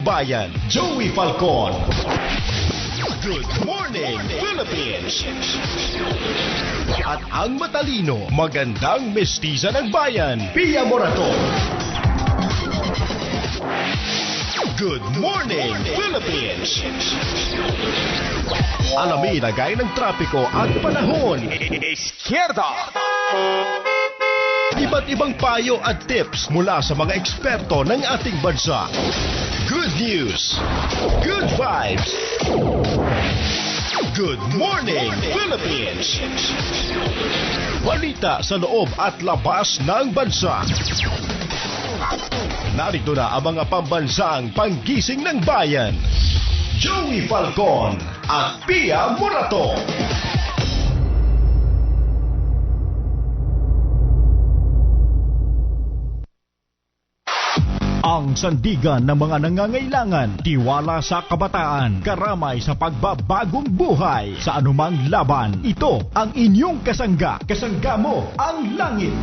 Bayan, Joey Falcon. Good morning, Philippines! At ang matalino, magandang mestiza ng bayan, Pia Morato. Good morning, Philippines! Alamin ang gaya ng trapiko at panahon. Izquierda! Iba't ibang payo at tips mula sa mga eksperto ng ating bansa. Good news, good vibes. Good morning, Philippines! Balita sa loob at labas ng bansa. Narito na ang mga pambansang panggising ng bayan. Joey Falcon at Pia Morato. Ang sandigan ng mga nangangailangan, tiwala sa kabataan, karamay sa pagbabagong buhay, sa anumang laban. Ito ang inyong kasangga. Kasangga mo ang langit.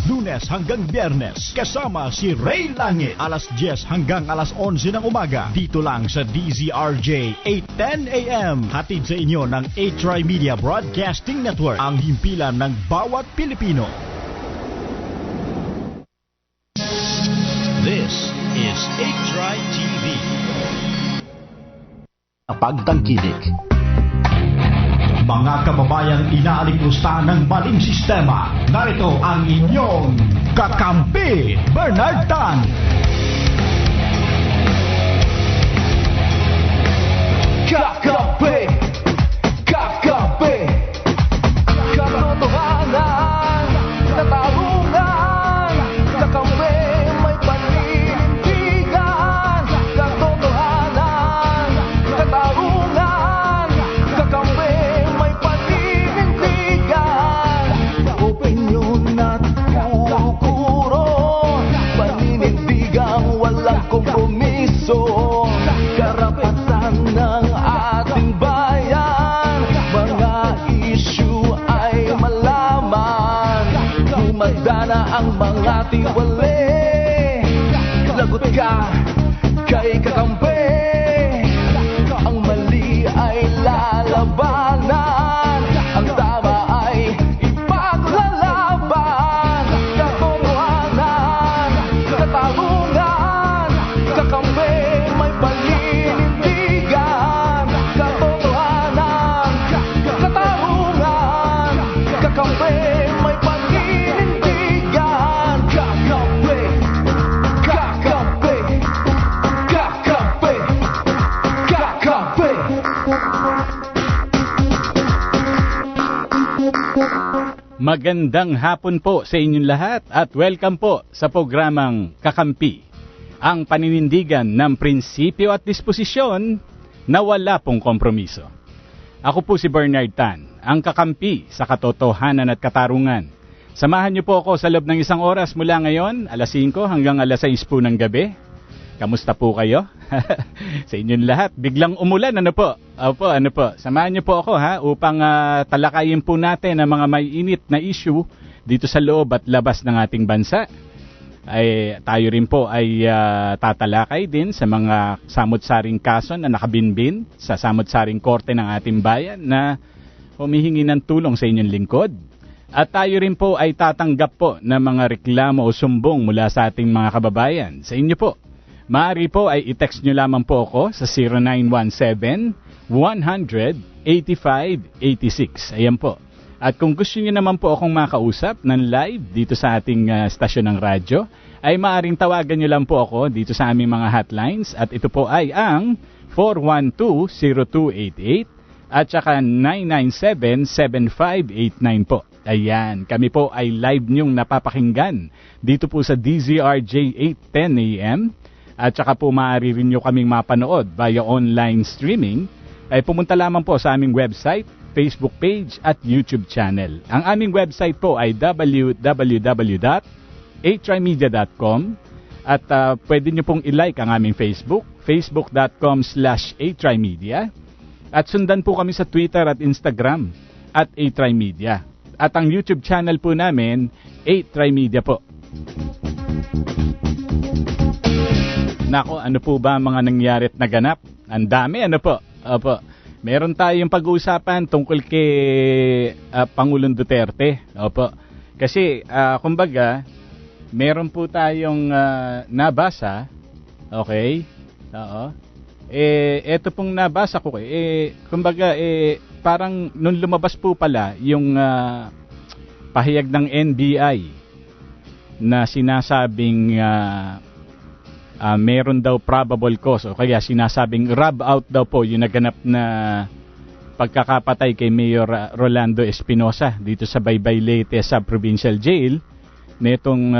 Lunes hanggang Biyernes, kasama si Ray Langit. Alas 10 hanggang alas 11 ng umaga. Dito lang sa DZRJ 810 AM. Hatid sa inyo ng A-Tri Media Broadcasting Network. Ang himpilan ng bawat Pilipino. This is A-Tri TV. Pagtangkilik. Mga kababayang inaalipusta ng maling sistema, narito ang inyong Kakampi, Bernard Tan. Kakampi, Kakampi, katotohanan, katarungan, Kakampi, may paninindigan, katotohanan, katarungan, Kakampi. Kompromiso, karapatan ng ating bayan, mga issue ay malaman, humagdana ang mga tiwali, lagot ka kay Kakampi, ang mali ay lalabanan, ang tama ay ipaglalaban, katotohanan, katarungan, Kakampi, may paninindigan, katotohanan, katarungan, Kakampi, may paninindigan, Kakampi, Kakampi, Kakampi, Kakampi. Magandang hapon po sa inyong lahat at welcome po sa programang Kakampi. Ang paninindigan ng prinsipyo at disposisyon na wala pong kompromiso. Ako po si Bernard Tan, ang kakampi sa katotohanan at katarungan. Samahan niyo po ako sa loob ng isang oras mula ngayon, alas 5 hanggang alas 6 po ng gabi. Kamusta po kayo? Sa inyong lahat, biglang umulan, ano po? Opo, ano po? Samahan niyo po ako upang talakayin po natin ang mga may init na issue dito sa loob at labas ng ating bansa. Ay tayo rin po ay tatalakay din sa mga samot-saring kaso na nakabinbin sa samot-saring korte ng ating bayan na humihingi ng tulong sa inyong lingkod. At tayo rin po ay tatanggap po ng mga reklamo o sumbong mula sa ating mga kababayan. Sa inyo po, maaari po ay i-text nyo lamang po ako sa 0917-100-8586. Ayan po. At kung gusto niyo naman po akong makausap ng live dito sa ating stasyon ng radyo, ay maaaring tawagan niyo lang po ako dito sa aming mga hotlines. At ito po ay ang 412-0288 at saka 997-7589 po. Ayan, kami po ay live niyong napapakinggan dito po sa DZRJ 810 AM. At saka po maaari rin niyo kaming mapanood via online streaming. Ay pumunta lamang po sa aming website, Facebook page at YouTube channel. Ang aming website po ay www.atrimedia.com at pwede nyo pong i-like ang aming Facebook, facebook.com/atrimedia, at sundan po kami sa Twitter at Instagram at atrimedia. At ang YouTube channel po namin, A-Tri Media po. Nako, ano po ba mga nangyari at naganap? Ang dami, ano po? Opo. Meron tayong pag-uusapan tungkol kay Pangulong Duterte. Opo. Kasi, kumbaga, meron po tayong nabasa. Okay? Oo. Eto pong nabasa ko kumbaga parang nung lumabas po pala yung pahayag ng NBI na sinasabing meron daw probable cause o kaya sinasabing rub out daw po yung naganap na pagkakapatay kay Mayor Rolando Espinosa dito sa Baybay Leyte Sub-Provincial Jail netong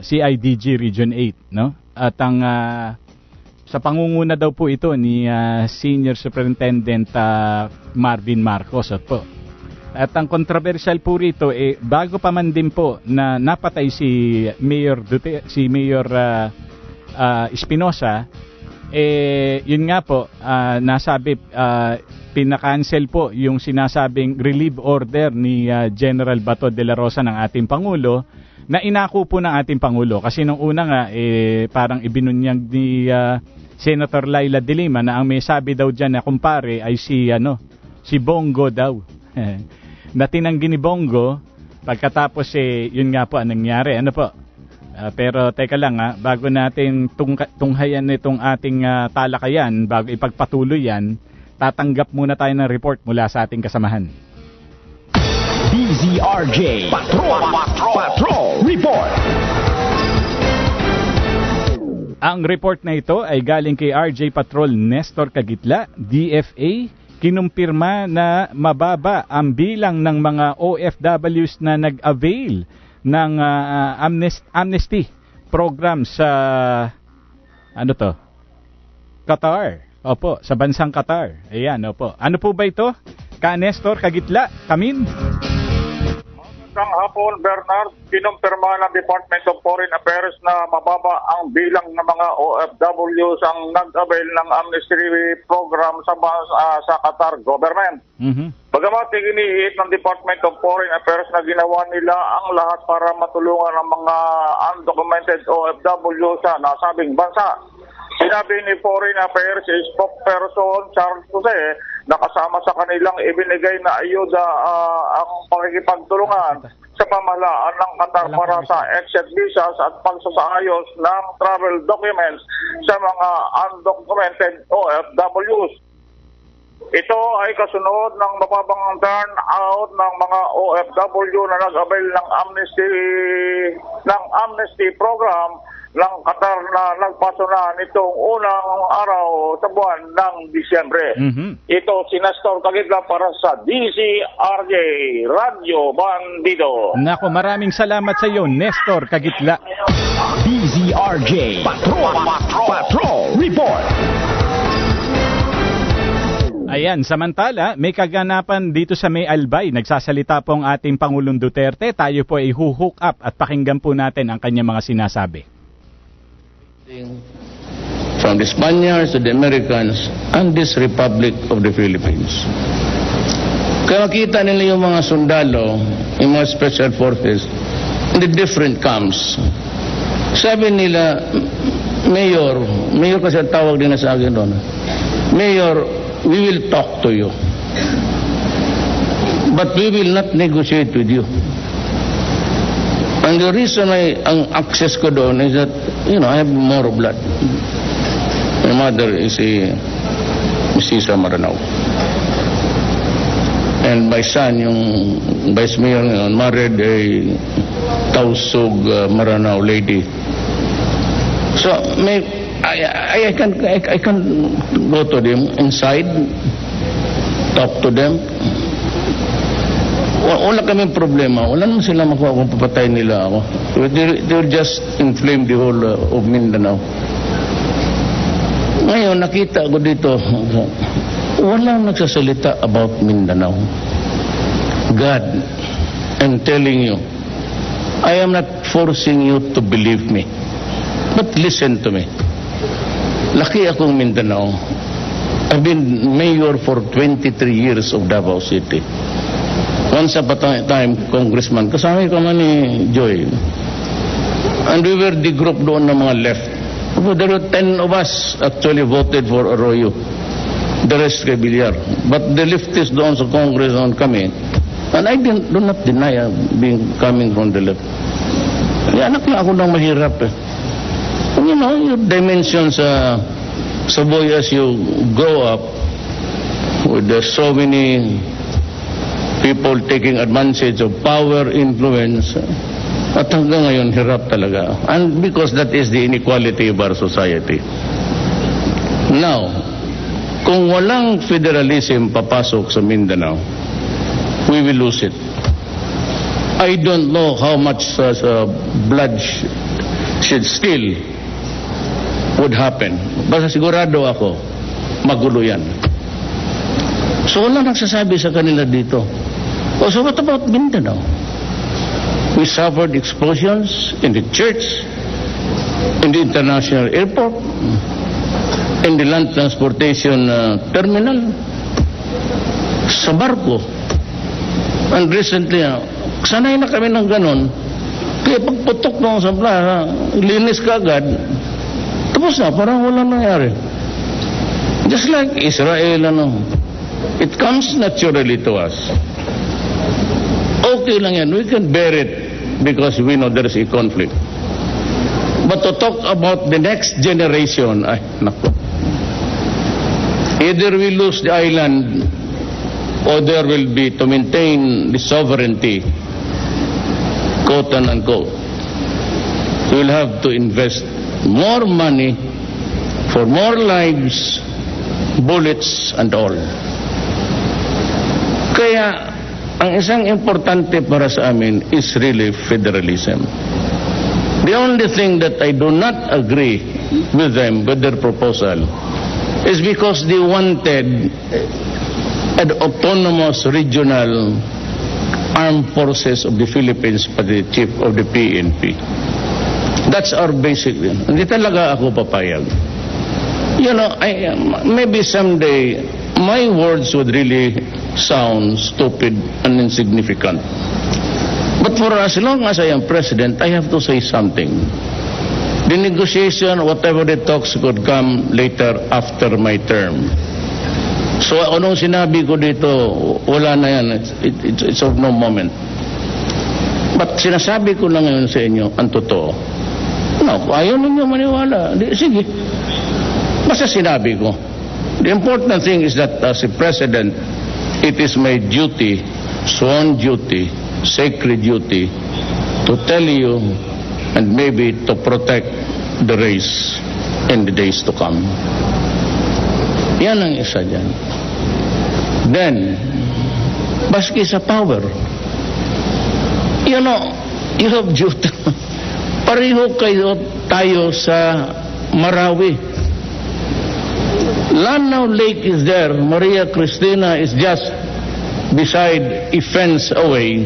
CIDG Region 8, no? At ang sa pangunguna daw po ito ni Senior Superintendent Marvin Marcos po. At ang controversial po rito bago pa man din po na napatay si Mayor Espinosa, yun nga po nasabi pinakancel po yung sinasabing relief order ni General Bato de la Rosa ng ating Pangulo na inako po ng ating Pangulo kasi nung una nga parang ibinunyag ni Senator Laila de Lima na ang may sabi daw dyan na kumpare ay si Bongo daw. Na tinanggi ni Bongo pagkatapos yun nga po ang nangyari. Ano po? Pero teka lang bago natin tunghayan itong ating talakayan, bago ipagpatuloy yan, tatanggap muna tayo ng report mula sa ating kasamahan. DZRJ Patrol Report. Ang report na ito ay galing kay RJ Patrol Nestor Kagitla, DFA. Kinumpirma na mababa ang bilang ng mga OFWs na nag-avail ng amnesty program sa Qatar. Opo, sa bansang Qatar. Ayan, opo. Ano po ba ito? Ka Nestor Kagitla, Kamin? Magandang hapon, Bernard. Kinumpirma ng Department of Foreign Affairs na mababa ang bilang ng mga OFWs ang nag-avail ng amnesty program sa Qatar government. Bagamat inihiit ng Department of Foreign Affairs na ginawa nila ang lahat para matulungan ang mga undocumented OFW sa nasabing bansa. Sinabi ni Foreign Affairs spokesperson Charles Jose na kasama sa kanilang ibinigay na ayuda ang pakikipagtulungan sa pamahalaan ng Qatar para sa exit visas at pagsasaayos ng travel documents sa mga undocumented OFWs. Ito ay kasunod ng mababang turnout ng mga OFW na nag-avail ng amnesty program ng Qatar na nagpaso na nitong unang araw sa buwan ng Disyembre. Ito si Nestor Kagitla para sa DZRJ Radio Bandido. Nako, maraming salamat sa iyo, Nestor Kagitla. DZRJ Patrol Report. Ayan, samantala, may kaganapan dito sa May Albay. Nagsasalita po ang ating Pangulong Duterte. Tayo po ay huhook up at pakinggan po natin ang kanyang mga sinasabi. From the Spaniards to the Americans and this Republic of the Philippines. Kaya makita nila yung mga sundalo, yung mga special forces in the different camps. Sabi nila, Mayor kasi ang tawag din na sa akin doon, Mayor, we will talk to you. But we will not negotiate with you. And the reason ang access ko doon is that, I have more blood. My mother is Mrs. Maranao. And my son, yung Vice Mayor ngayon, married a Tausug Maranao lady. So, I can go to them inside, talk to them. Wala kaming problema. Wala naman sila makuha kung papatay nila ako. They just inflame the whole of Mindanao. Ngayon, nakita ko dito, walang nagsasalita about Mindanao. God, I'm telling you, I am not forcing you to believe me. But listen to me. Laki akong Mindanao. I've been mayor for 23 years of Davao City. Once upon a time, congressman, kasama ka man ni Joy. And we were the group doon ng mga left. Well, there were 10 of us actually voted for Arroyo. The rest kay Villar. But the leftists doon sa Congress on kami, and I do not deny coming from the left. Anak na ako ng mahirap eh. And you know, your dimensions sa boy as you grow up with so many people taking advantage of power, influence, at hanggang ngayon hirap talaga. And because that is the inequality of our society. Now, kung walang federalism papasok sa Mindanao, we will lose it. I don't know how much blood should still would happen. Basta sigurado ako, magulo yan. So wala nagsasabi sa kanila dito. Oh, so what about Mindanao? We suffered explosions in the church, in the international airport, in the land transportation terminal, sa barko. And recently, sanay na kami ng ganon. Kaya pagputok ng sa plaza, linis ka agad, tapos na, parang wala nangyari. Just like Israel, it comes naturally to us. Okay lang yan, we can bear it because we know there is a conflict. But to talk about the next generation, ay, naku. Either we lose the island or there will be, to maintain the sovereignty, quote and unquote, we will have to invest more money for more lives, bullets and all. Kaya ang isang importante para sa amin is really federalism. The only thing that I do not agree with them, with their proposal, is because they wanted an autonomous regional armed forces of the Philippines by the chief of the PNP. That's our basic. Hindi talaga ako papayag. You know, maybe someday my words would really sound stupid and insignificant. But for as long as I am president, I have to say something. The negotiation, whatever the talks could come later after my term. So anong sinabi ko dito, wala na yan. It's of no moment. But sinasabi ko lang ngayon sa inyo, ang totoo. No, ayaw ninyo maniwala. Sige. Basta sinabi ko. The important thing is that as a president, it is my duty, sworn duty, sacred duty, to tell you and maybe to protect the race in the days to come. Yan ang isa dyan. Then, baski sa power, you know, you have duty. Pareho kayo tayo sa Marawi. Lanao Lake is there. Maria Cristina is just beside a fence away.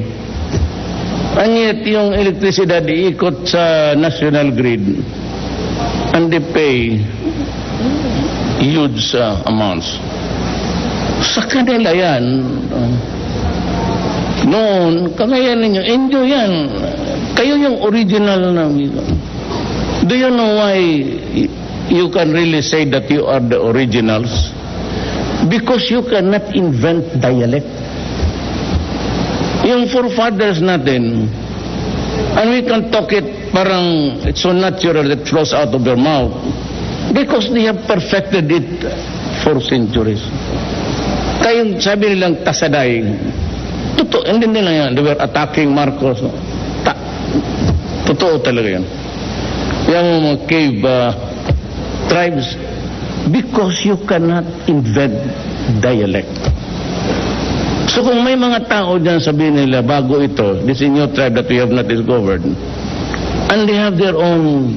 And yet, yung elektrisidad iikot sa national grid and they pay huge amounts. Sa kanila yan, noon, kagayan ninyo, enjoy yan. Kayo yung original na. Do you know why you can really say that you are the originals? Because you cannot invent dialect. Yung forefathers natin, and we can talk it parang it's so natural that flows out of their mouth because they have perfected it for centuries. Kayong sabi nilang tasaday, totoo, hindi nila yan. They were attacking Marcos. Totoo talaga yan. Yung mga cave tribes, because you cannot invent dialect. So kung may mga tao dyan sabihin nila, bago ito, this is new tribe that we have not discovered, and they have their own,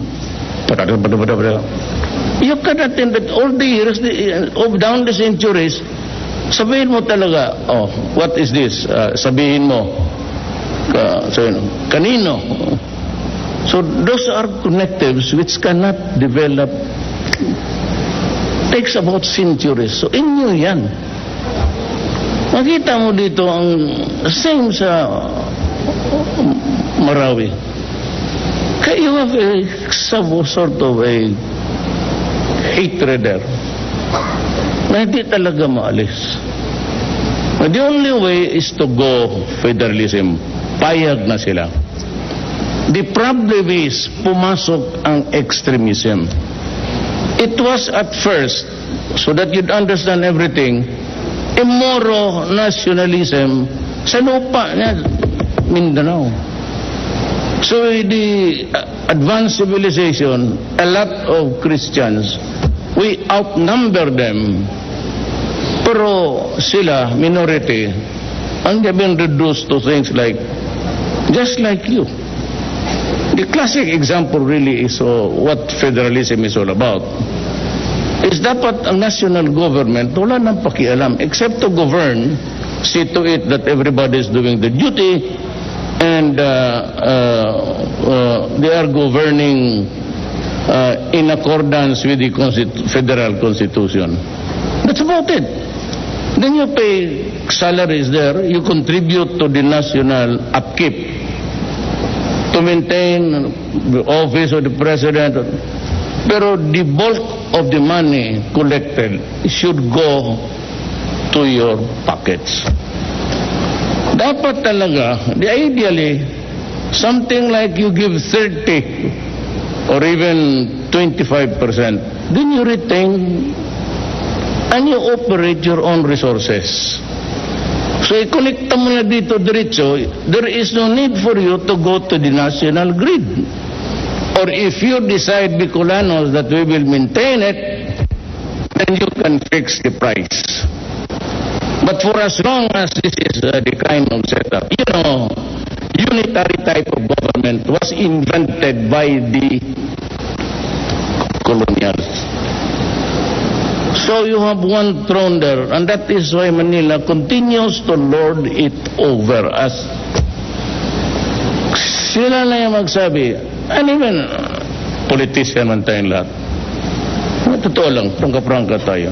you cannot invent all the years, down the centuries, sabihin mo talaga, oh, what is this? Sabihin mo, kanino? So those are connectives which cannot develop. Takes about centuries. So inyo yan. Makita mo dito ang same sa Marawi. You have a sort of a hatred there na hindi talaga maalis. The only way is to go federalism. Payag na sila. The problem is, pumasok ang extremism. It was at first, so that you'd understand everything, a Moro nationalism sa lupa niya, Mindanao. So the advanced civilization, a lot of Christians, we outnumber them. Pero sila, minority, and they've been reduced to things like, just like you. The classic example really is what federalism is all about. Is dapat ang national government wala nang pakialam except to govern, see to it that everybody is doing the duty, and they are governing in accordance with the federal constitution. That's about it. Then you pay salaries there, you contribute to the national upkeep, to maintain the office of the president. Pero the bulk of the money collected should go to your pockets. Dapat talaga, ideally, something like you give 30 or even 25%, then you retain and you operate your own resources. So, i-connecta mo na dito diretso, there is no need for you to go to the national grid. Or if you decide, Bicolanos, that we will maintain it, then you can fix the price. But for as long as this is the kind of setup, unitary type of government was invented by the colonials. So you have one throne there, and that is why Manila continues to lord it over us. Sila na yung magsabi, and even politician man tayong lahat. Totoo lang, prangka-prangka tayo.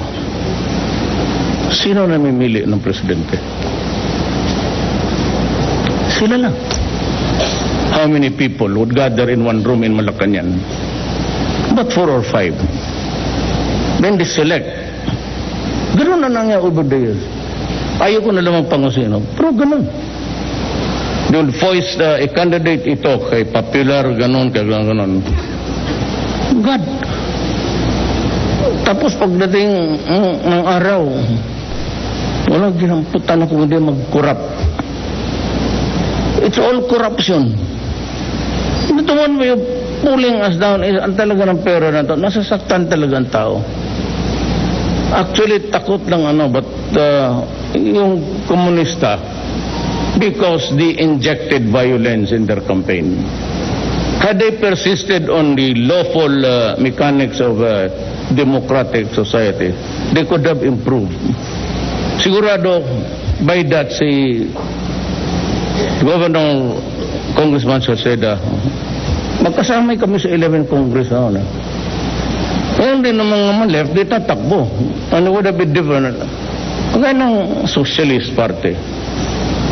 Sino namimili ng presidente? Sila lang. How many people would gather in one room in Malacanang? About 4 or 5. Then they select. Ganun na nangyari over the years. Ayaw ko na lamang pangusino. Pero ganun. They will voice a candidate ito kay popular, ganun, kay ganun. God. Tapos pagdating ng araw, walang ginamputan ako hindi mag-corrupt. It's all corruption. Ito one way of pulling us down is ang talaga ng pera na ito. Nasasaktan talaga ang tao. Actually, takot lang but yung komunista, because they injected violence in their campaign. Had they persisted on the lawful mechanics of democratic society, they could have improved. Sigurado, by that, si Governor Congressman Salceda, magkasamay kami sa 11 Congress na ngayon din ng mga left, di tatakbo. Ano would have been different? Kagaya ng Socialist Party,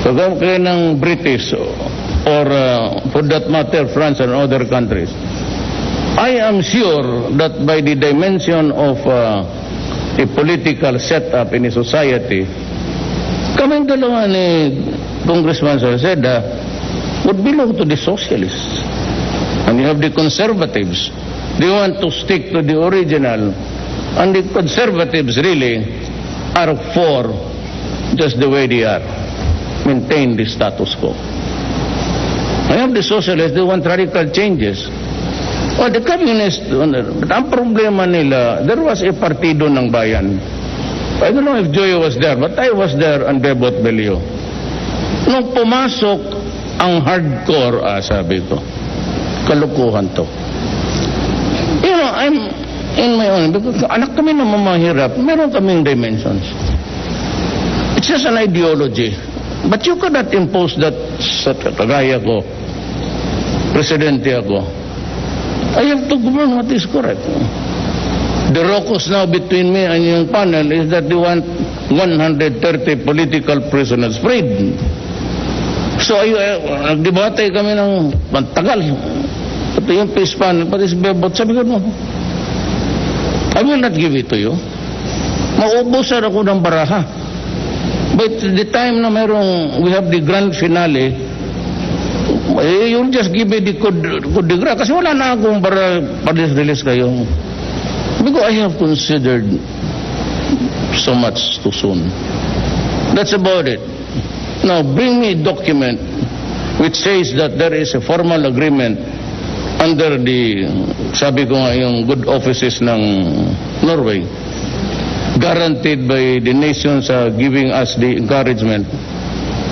kagaya ng British, or for that matter, France and other countries. I am sure that by the dimension of a political setup in a society, kaming dalawa ni Congressman Salceda would belong to the socialists. And you have the conservatives. They want to stick to the original. And the conservatives really are for just the way they are. Maintain the status quo. I have the socialists, they want radical changes. Oh, the communists, but ang problema nila, there was a partido ng bayan. I don't know if Joey was there, but I was there and Bebot Belio. Nung pumasok ang hardcore, sabi ko, kalukuhan to. I'm in my own, because anak kami na mamahirap, meron kaming dimensions. It's just an ideology. But you cannot impose that sa kagaya ko, presidente ako. I have to govern what is correct. The rocos now between me and yung panel is that they want 130 political prisoners freed. So, nagdebate kami ng tagal. Pati yung peace panel, pati si Bebot, sabi ko, no, I will not give it to you. Maubusan ako ng baraha. But the time na we have the grand finale, you'll just give me the coup de grace. Kasi wala na akong para release kayo. Because I have considered so much too soon. That's about it. Now, bring me a document which says that there is a formal agreement under the, sabi ko nga, yung good offices ng Norway, guaranteed by the nations giving us the encouragement.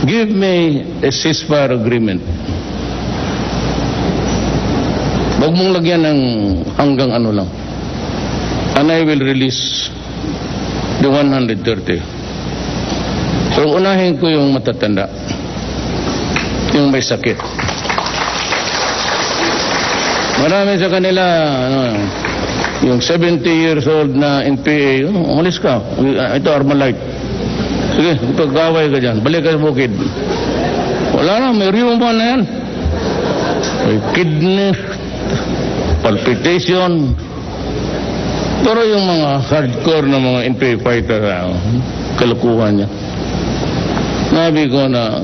Give me a ceasefire agreement. Huwag mong lagyan ng hanggang ano lang. And I will release the 130. Pero unahin ko yung matatanda. Yung may sakit. Marami sa kanila, yung 70 years old na NPA, umalis ka. Ito, Armalite. Sige, pagkaway ka dyan. Balik ka sa bukid. Wala na, may rheuma na yan. May kidney, palpitation. Pero yung mga hardcore na mga NPA fighter, kalukuhan niya. Nabi ko na,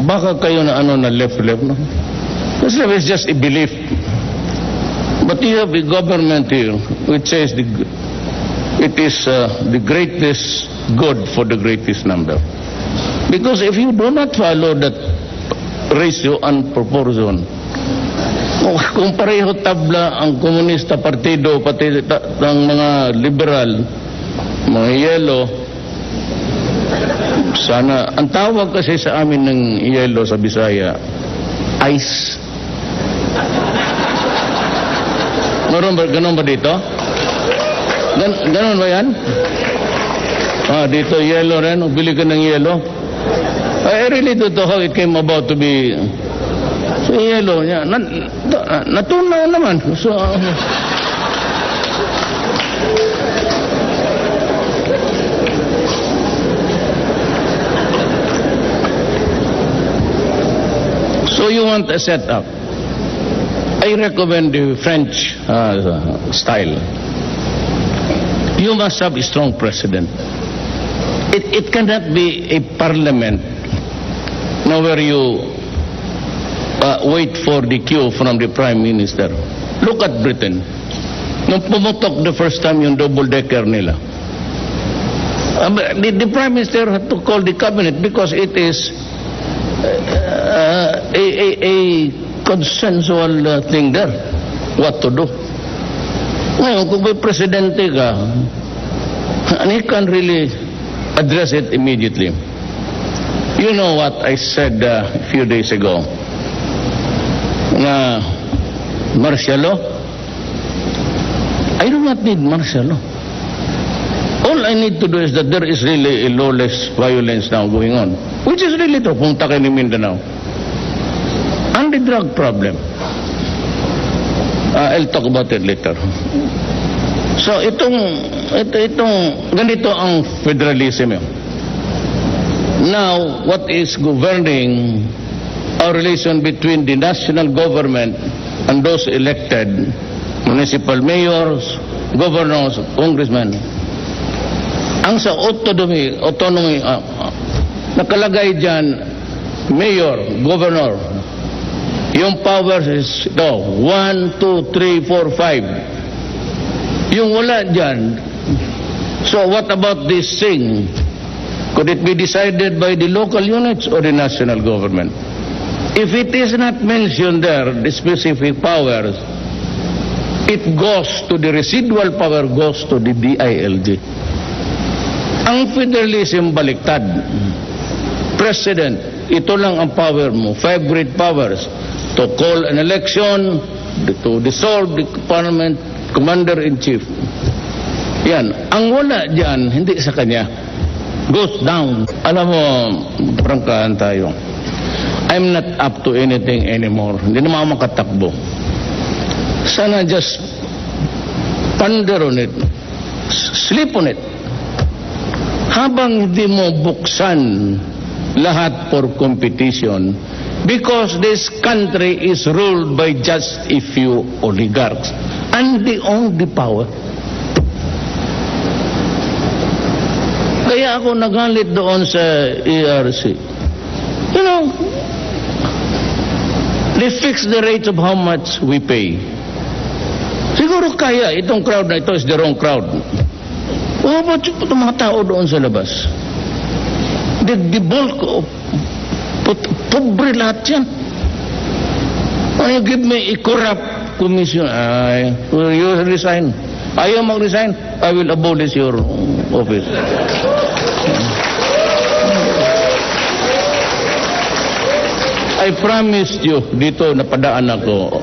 baka kayo na na left, no? Islam is just a belief. But you have a government here which says it is the greatest good for the greatest number. Because if you do not follow that ratio and proportion, kung pareho tabla ang komunista partido pati ng mga liberal, mga yelo, sana, ang tawag kasi sa amin ng yelo sa Bisaya, ice. Ganon ba dito? Ganon ba yan? Dito yellow rin. Bili ka ng yellow. I really don't know how it came about to be so yellow. Natunaw naman. So, so you want a setup. I recommend the French style. You must have a strong president. It cannot be a parliament now where you wait for the cue from the prime minister. Look at Britain. Nung pumutok the first time yung double-decker nila, the prime minister had to call the cabinet because it is a consensual thing there. What to do? Ngayon, kung may presidente ka, and he can really address it immediately. You know what I said a few days ago? Na martial law? I do not need martial law. All I need to do is that there is really a lawless violence now going on. Which is really true. Punta kayo ni Mindanao. And the drug problem. I'll talk about it later. So ganito ang federalism. Now, what is governing our relation between the national government and those elected municipal mayors, governors, congressmen? Ang sa autonomy nakalagay dyan, mayor, governor, yung powers is 1, 2, 3, 4, 5. Yung wala dyan, so what about this thing? Could it be decided by the local units or the national government? If it is not mentioned there, the specific powers, it goes to the residual power, goes to the DILG. Ang federalism baliktad. President, ito lang ang power mo. 5 great powers. To call an election, to dissolve the parliament, commander-in-chief. Yan. Ang wala dyan, hindi sa kanya. Goes down. Alam mo, prangkahan tayo. I'm not up to anything anymore. Hindi na makatakbo. Sana just ponder on it. Sleep on it. Habang hindi mo buksan lahat for competition, because this country is ruled by just a few oligarchs and they own the power. Kaya ako nagalit doon sa ERC. You know, they fix the rate of how much we pay. Siguro kaya itong crowd na ito is the wrong crowd. What about itong mga tao doon sa labas? The bulk of pobre lahat yan. When you give me a corrupt commission, you resign. Ayaw mag-resign, I will abolish your office. I promised you dito napadaan ako,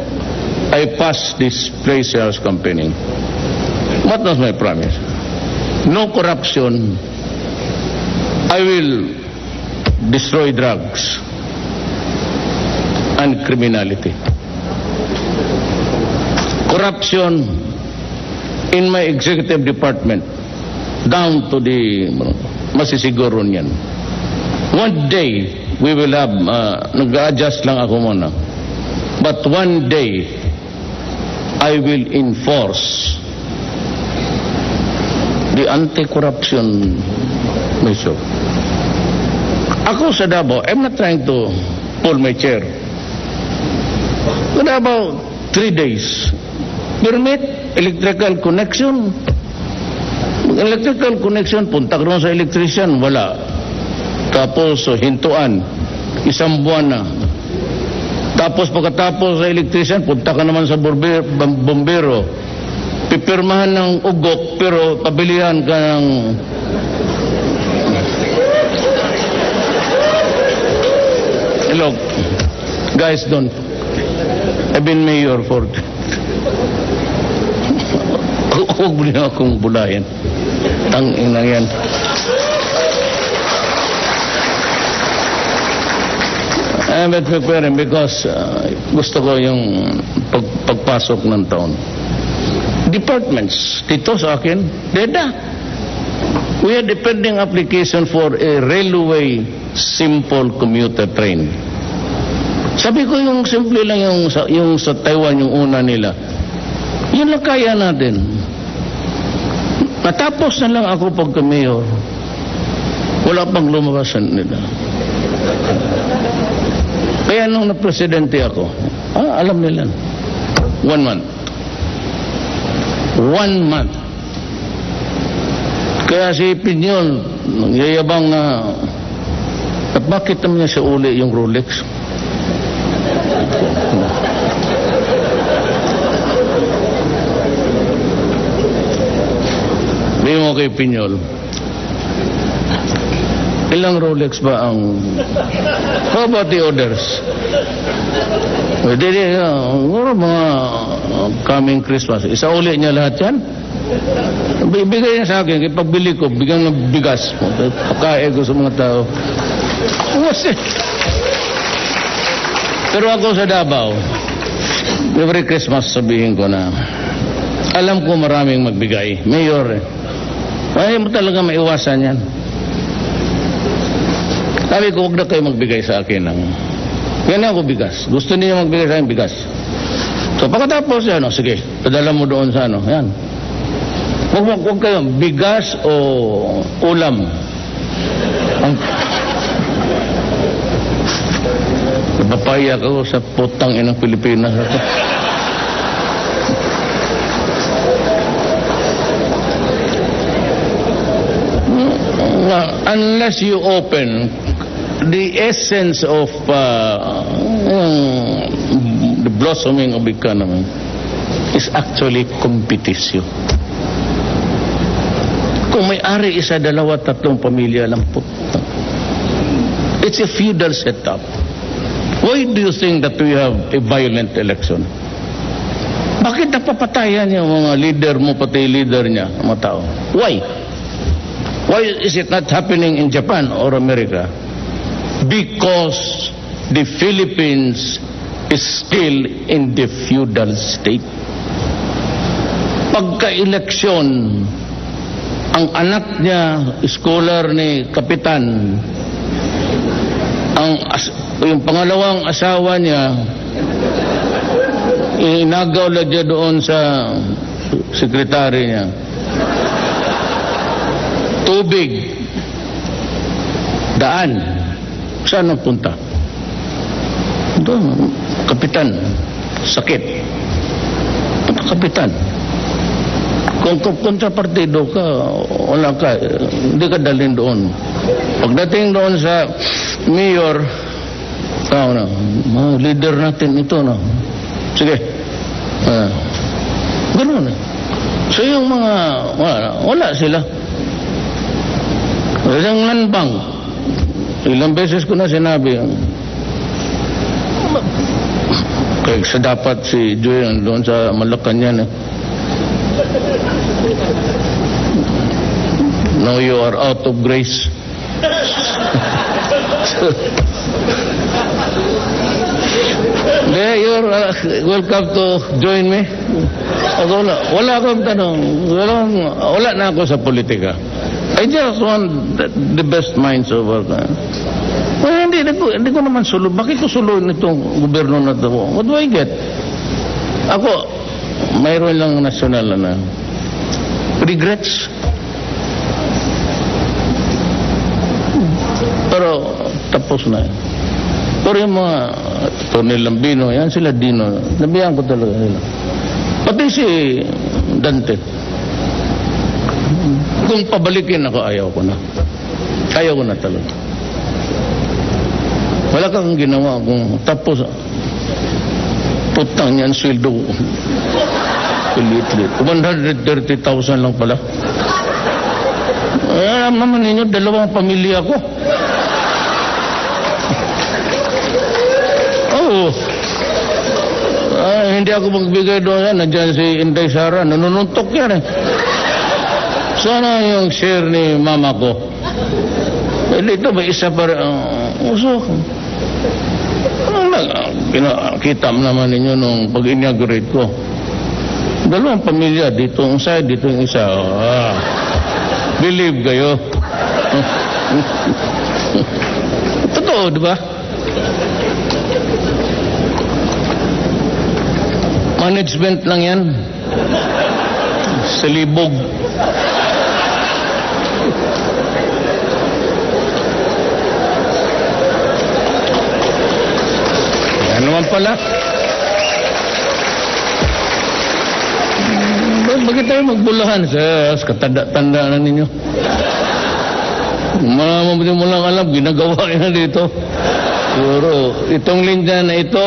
I passed this pre-sales campaigning. What was my promise? No corruption. I will destroy drugs and criminality. Corruption in my executive department down to the masisiguro niyan. One day we will have nag-adjust lang ako muna, but one day I will enforce the anti-corruption measure. Ako sa Davao, I'm not trying to pull my chair. But about 3 days, permit electrical connection. Electrical connection, punta ka rin sa electrician, wala. Tapos hintuan, isang buwan na. Tapos pagkatapos sa electrician, punta ka naman sa bombero. Pipirmahan ng ugok, pero pabilihan ka ng... Hello, guys, don't. I've been mayor for... Huwag mo na akong bulayan. Tangin na yan. I'm preparing because gusto ko yung pagpasok ng taon. Departments, dito sa akin, deda. We are pending application for a railway simple commuter train. Sabi ko yung simple lang yung sa Taiwan, yung una nila. Yun lang kaya natin. Natapos na lang ako pagka-mayor. Wala pang lumabasan nila. Kaya nung na-presidente ako, alam nila. 1 month. 1 month. Kaya si Pinyol, nangyayabang na at bakit naman niya sa uli yung Rolex? Hindi mo kay Pinyol, ilang Rolex ba ang... How about the others? Pwede mga coming Christmas. Isa uli niya lahat yan. Ibigay niya sa akin. Pagbili ko, bigyan ng bigas. Pagkain ko sa mga tao. Pero ako sa Davao, every Christmas sabihin ko na, alam ko maraming magbigay. Mayor, ayaw mo talaga maiwasan yan. Sabi ko, huwag na kayo magbigay sa akin ng... Yan ako bigas. Gusto niyo magbigay sa akin bigas. So pagkatapos yan, sige, padala mo doon sa ano. Yan. Huwag kayo, bigas o ulam. Napapaya ko sa putang inang Pilipinas. Unless you open the essence of the blossoming of economy is actually competition. Kung may-ari isa, dalawa, tatlong pamilya lang po. It's a feudal setup. Why do you think that we have a violent election? Bakit napapatayan yung mga leader mo, pati leader niya, mga tao? Why? Why is it not happening in Japan or America? Because the Philippines is still in the feudal state. Pagka-eleksyon, ang anak niya, scholar ni Kapitan, yung pangalawang asawa niya, inagaw lang niya doon sa sekretary niya. Tubig, daan. Saan nagpunta? Doon, kapitan, sakit. Kapitan. Kung kontrapartido ka, wala ka, hindi ka dalhin doon. Pagdating doon sa mayor, leader natin ito, no? Sige. Ganoon. So yung mga, wala sila. Isang lanbang. Ilang beses ko na sinabi, kaya sa dapat si Joy doon sa Malacanang, now you are out of grace. You're welcome to join me. Wala akong tanong. Wala na ako sa politika. I just want the best minds of our country. Hindi ko naman sulo. Bakit ko suluin itong gobyerno na ito? What do I get? Ako, mayroon lang nasyonal na regrets. Pero tapos na. Pero yung mga Tony Lambino, yan sila Dino. Nabihan ko talaga sila. Pati si Dante. Kung pabalikin ako, ayaw ko na. Ayaw ko na talaga. Wala kang ginawa kung tapos putang niyan sweldo ko. Pilit-lit. 130,000 lang pala. Alam naman ninyo, 2 pamilya ko. Hindi ako magbigay doon. Nandiyan si Inday Sara. Nanununtok yan eh. Sana yung share ni mama ko. Dito may isa pa rin. Usok. Kita naman ninyo nung pag-inaugurate ko. 2 pamilya. Dito ang side, dito yung isa. Believe kayo. Totoo, di ba? Management lang yan. Salibog. Yan naman pala. Bakit tayo magbulahan? Sa katanda-tanda na ninyo. Mabuti mo lang alam, ginagawa na dito. Siguro, itong linya na ito,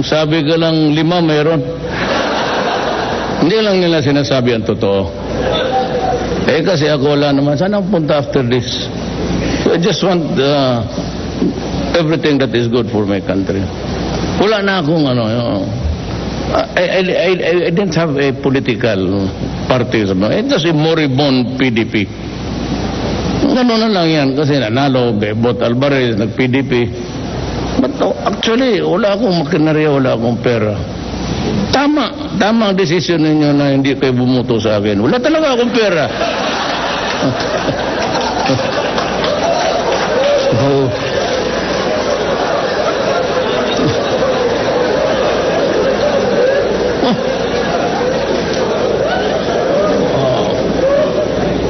sabi ka lang 5, mayroon. Hindi lang nila sinasabi ang totoo. Kasi ako wala naman. Sana punta after this. So I just want everything that is good for my country. Wala na akong I didn't have a political party. It was a moribund PDP. Gano'n na lang yan kasi nanalo, Bebot Alvarez, nag-PDP. But actually, wala akong makinarya, wala akong pera. Tama ang desisyon ninyo na hindi kayo bumuto sa akin. Wala talaga akong pera.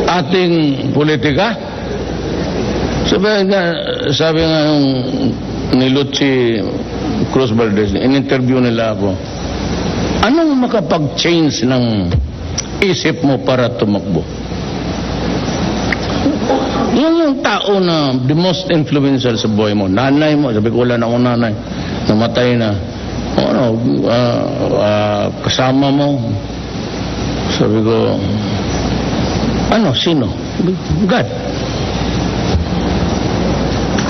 Ating politika, sabi nga ni Lucy Cruz Valdez, in-interview nila ako, anong makapag-change ng isip mo para tumakbo? Yung tao na the most influential sa buhay mo, nanay mo, sabi ko wala na akong nanay, namatay na, kasama mo, sabi ko, sino? God.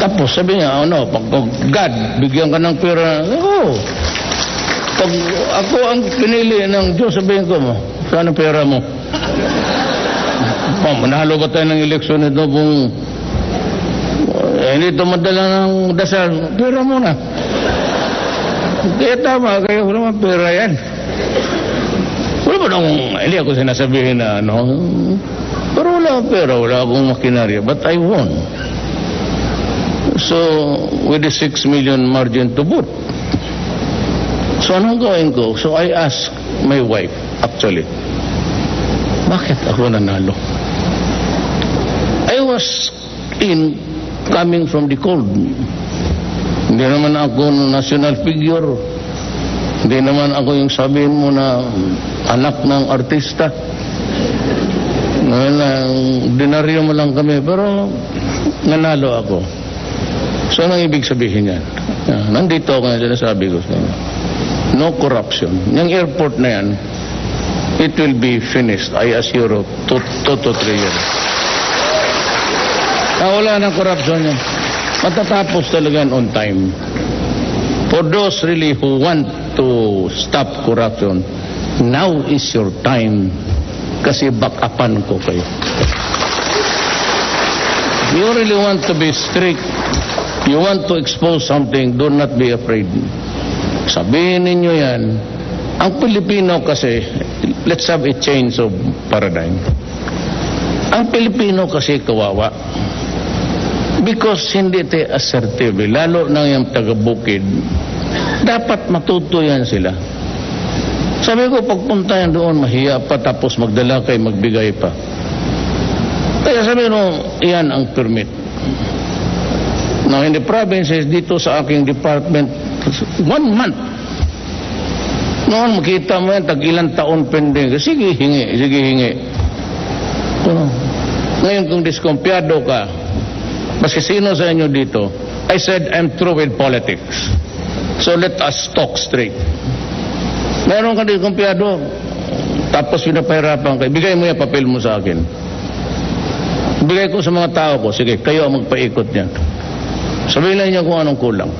Tapos sabi niya, pag God, bigyan ka ng pera, pag ako ang pinili ng Diyos, sabihin ko mo, saan ang pera mo? Manalo ba tayo ng eleksyon ito kung hindi ito madala ng dasal, pera mo na. Kaya tama, kaya wala naman pera yan. Wala ba nang, hindi ako sinasabihin na pero wala akong pera, wala akong makinarya, but I won. So, with the 6 million margin to vote. So, anong gawin ko? So, I asked my wife, actually, bakit ako nanalo? I was in coming from the cold. Hindi naman ako national figure. Hindi naman ako yung sabihin mo na anak ng artista. Dinaryo mo lang kami, pero nanalo ako. So, anong ibig sabihin yan? Nandito ako na sinasabi ko sa inyo. No corruption. Yung airport na yan, it will be finished, I assure you, 2 to 3 years. Wala ng corruption yan. Matatapos talaga on time. For those really who want to stop corruption, now is your time. Kasi backupan ko kayo. If you really want to be strict, you want to expose something, do not be afraid. Sabihin ninyo yan. Ang Pilipino kasi, let's have a change of paradigm. Ang Pilipino kasi kawawa. Because hindi tayo assertive, lalo na yung taga-bukid, dapat matuto yan sila. Sabi ko, pagpunta yan doon, mahiya pa, tapos magdala kayo, magbigay pa. Kaya sabi ko, yan ang permit. Now, in the provinces, dito sa aking department, 1 month. Noon, makita mo yan, tag-ilang taon pending. Sige, hingi. Ngayon, kung diskumpiyado ka, maski sino sa inyo dito, I said, I'm through with politics. So let us talk straight. Meron ka diskumpiyado, tapos pinapahirapan kayo, bigay mo yung papel mo sa akin. Bigay ko sa mga tao ko, sige, kayo ang magpaikot niyan. Sabihin lang niyo kung anong kulang.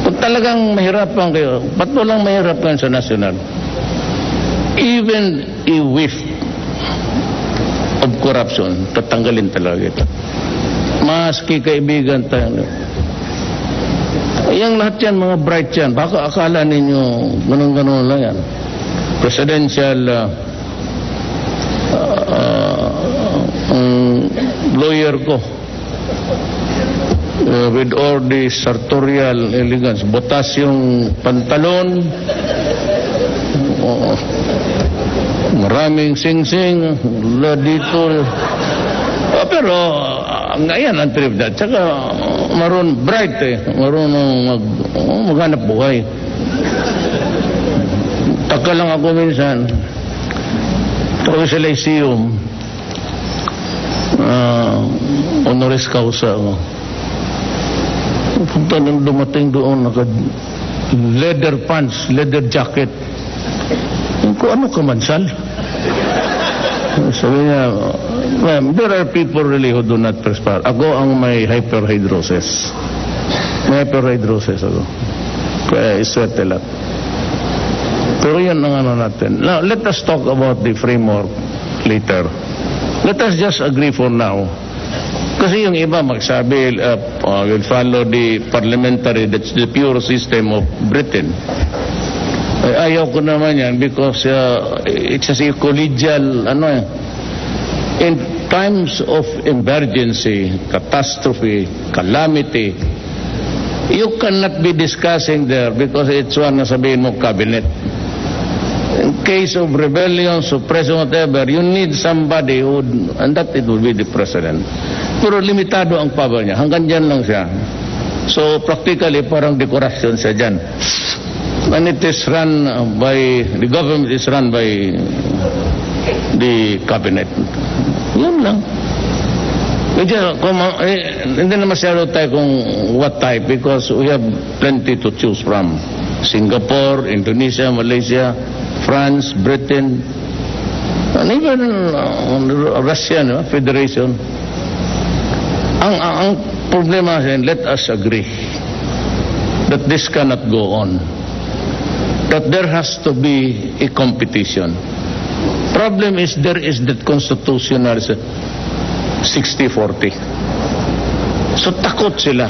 Kung talagang mahirapan kayo, ba't walang mahirap kayo sa national? Even a whiff of corruption, tatanggalin talaga ito. Maski kaibigan tayo. Yang lahat yan, mga bright yan. Baka akala ninyo, ganun-ganun lang yan. Presidential lawyer ko, with all the sartorial elegance, botas yung pantalon, maraming sing-sing, dito. Pero ngayon ang trip na. Tsaka bright marunong maghanap buhay. Taka lang ako minsan. Tawag sa Lyceum. Honoris causa ako. Punta nang dumating doon, leather pants, leather jacket. Kung ano ka man, sal? Sabi niya, there are people really who do not perspire. Ako ang may hyperhidrosis. May hyperhidrosis ako. Kaya iswerte lang. Pero yan ang ano natin. Now, let us talk about the framework later. Let us just agree for now. Kasi yung iba magsabi, will follow the parliamentary, that's the pure system of Britain. Ayaw ko naman yan because it's a collegial, in times of emergency, catastrophe, calamity, you cannot be discussing there because it's one na sabihin mo cabinet. In case of rebellion, suppression, whatever, you need somebody who, and that it will be the president. Pero limitado ang power niya, hanggang dyan lang siya. So practically parang dekorasyon siya dyan. And it is run by, the government is run by the cabinet. Yun lang. Hindi na masyado tayo kung what type because we have plenty to choose from. Singapore, Indonesia, Malaysia, France, Britain, and even Russia, Federation. Ang problema is, let us agree that this cannot go on. That there has to be a competition. Problem is there is that constitutional 60-40. So takot sila.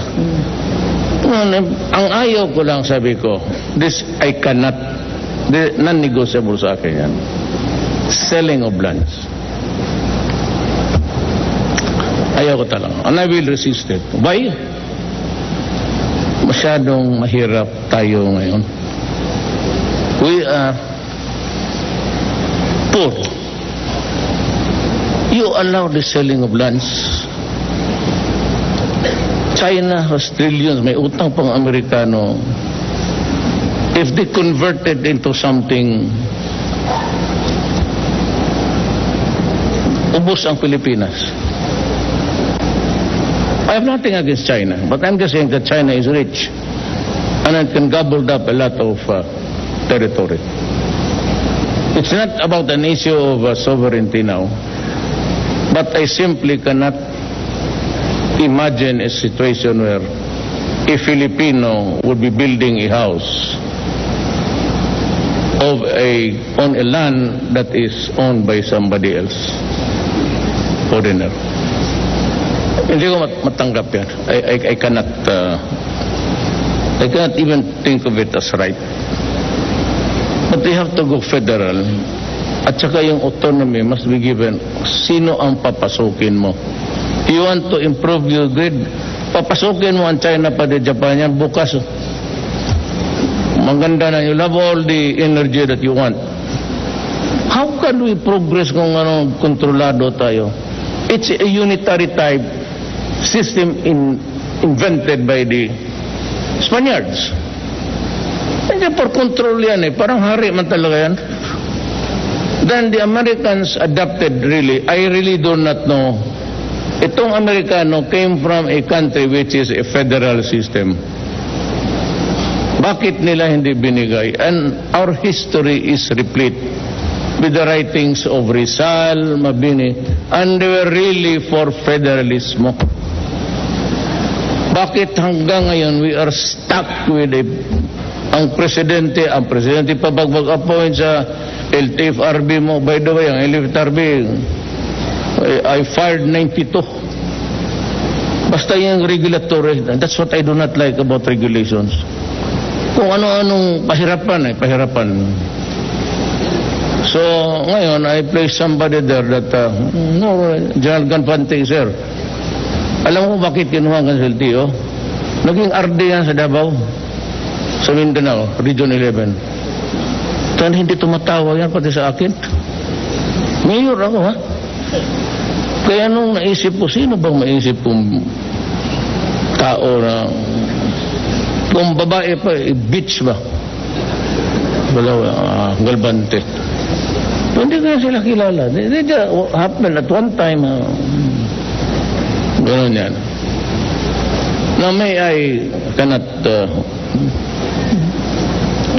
Ang ayaw ko lang, sabi ko, this I cannot, non-negotiable sa akin yan. Selling of lands. Ayaw ko talaga. And I will resist it. Why? Masyadong mahirap tayo ngayon. We are poor. You allow the selling of lands. China has trillions, may utang pang Amerikano. If they converted into something, ubos ang Pilipinas. I have nothing against China, but I'm just saying that China is rich and it can gobble up a lot of territory. It's not about an issue of sovereignty now, but I simply cannot imagine a situation where a Filipino would be building a house on a land that is owned by somebody else, foreigner. Hindi ko matanggap yan. I cannot even think of it as right. But we have to go federal. At saka yung autonomy must be given. Sino ang papasukin mo? You want to improve your grid? Papasukin mo ang China pa di Japan yan bukas. Maganda na. You have all the energy that you want. How can we progress kung kontrolado tayo? It's a unitary type system invented by the Spaniards. Hindi for control yan eh. Parang hari man talaga yan. Then the Americans adapted really. I really do not know. Itong Amerikano came from a country which is a federal system. Bakit nila hindi binigay? And our history is replete with the writings of Rizal, Mabini, and they were really for federalismo. Bakit hanggang ngayon we are stuck with ang presidente pa mag-appoint sa LTFRB mo. By the way, ang LTFRB I fired 92. Basta yung regulatory, that's what I do not like about regulations. Kung ano-anong pahirapan. So, ngayon, I place somebody there that, General Ganfante, sir. Alam mo bakit kinuha ang LTO? Naging RD yan sa Davao, sa Mindanao, Region 11. Tan hindi tumatawa yan pati sa akin. Mayor ako, ha? Kaya nung naisip ko, sino bang maisip kong tao na, kung babae pa, bitch ba? Wala, Galbante. Hindi kaya sila kilala. They just happened at one time. Ganun yan. Now may I cannot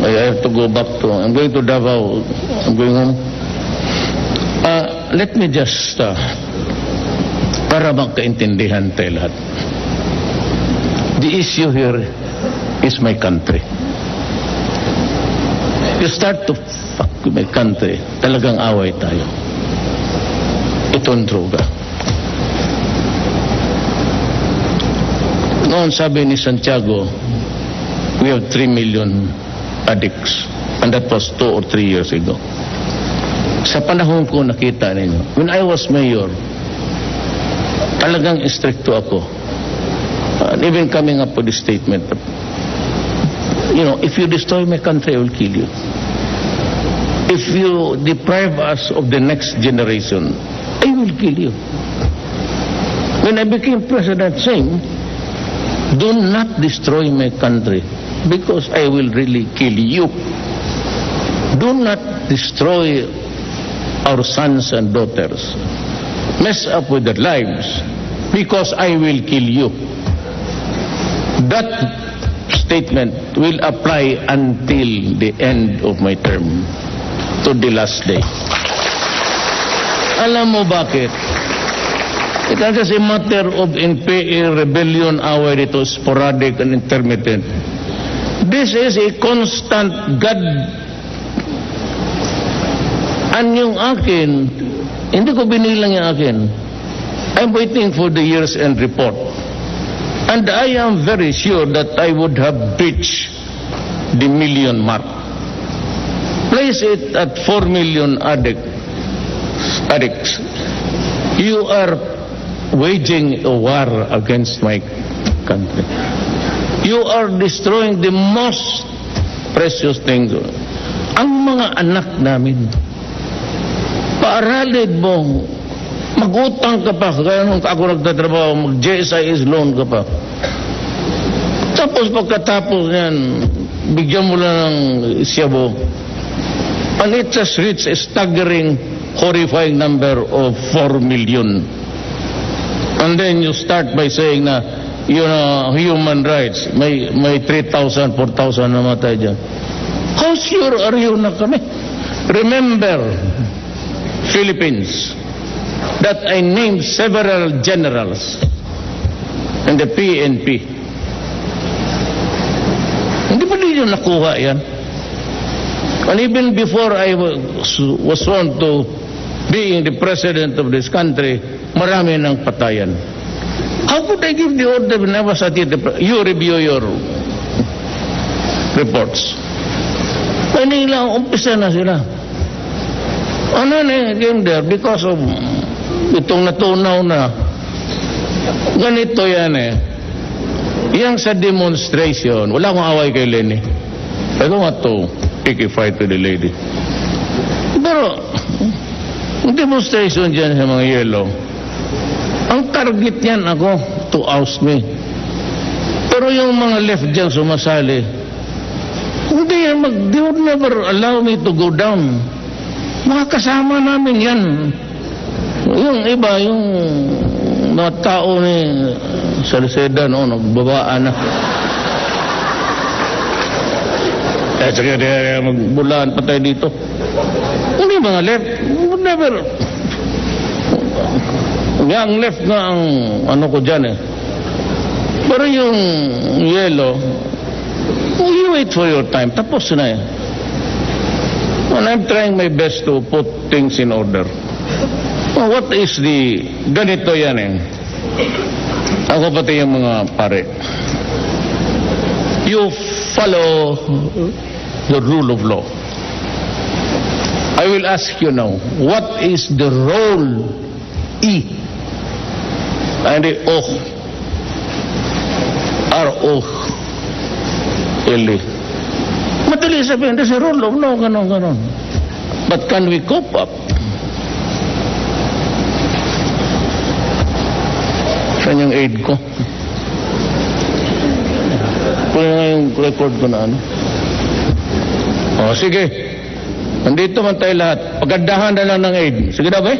I have to go back to I'm going to Davao. I'm going home. Let me just para magkaintindihan tayo lahat. The issue here is my country. You start to fuck with my country, talagang away tayo. Itong droga. Noon sabi ni Santiago, we have 3 million addicts. And that was 2 or 3 years ago. Sa panahon ko nakita ninyo, when I was mayor, talagang stricto ako. And even coming up with a statement, if you destroy my country, I will kill you. If you deprive us of the next generation, I will kill you. When I became president, saying, do not destroy my country because I will really kill you. Do not destroy our sons and daughters. Mess up with their lives because I will kill you. That statement will apply until the end of my term, to the last day. Alam mo bakit? It is just a matter of NPA rebellion away ito, sporadic and intermittent. This is a constant God. And yung akin, hindi ko binilang yung akin. I'm waiting for the year's end report. And I am very sure that I would have breached the million mark. Place it at 4 million addicts. You are waging a war against my country. You are destroying the most precious thing. Ang mga anak namin. Paaralin mo, mag-utang ka pa, kaya nung ako nagtatrabaho, mag-JSIS loan ka pa. Tapos pagkatapos yan, bigyan mo lang ng siyabo. And it has reached a staggering, horrifying number of 4 million. And then you start by saying na, human rights, may 3,000, 4,000 namatay dyan. How sure are you na kami? Remember, Philippines, that I named several generals in the PNP. Hindi pa ninyo nakuha yan? And even before I was sworn to being the president of this country, marami ng patayan. How could I give the order when I was at it? You review your reports. Kanila, umpisa na sila. Ano na came there because of itong natunaw na ganito yan Yang sa demonstration, wala akong away kay Lenny. I don't want to pick a fight with the lady. Pero, demonstration dyan sa mga yellow, ang target niyan ako to oust me. Pero yung mga left dyan sumasali, hindi yan, they would never allow me to go down. Mga kasama namin yan. Yung iba, yung mga tao ni Salceda, nagbabaan na. Sige, magbulaan pa tayo dito. Hindi mga left, would never. Ang left nga ang ano ko dyan Pero yung yellow, you wait for your time. Tapos na And I'm trying my best to put things in order. Well, what is the ganito yan Ako pati yung mga pare. You follow the rule of law. I will ask you now, what is the role and the R-O-L-E? Madali sabihin, there's a rule of law, ganon. But can we cope up? Saan yung aid ko? Kung yung record ko na sige. Nandito man tayo lahat. Pagandahan na lang ng aid. Sige na ba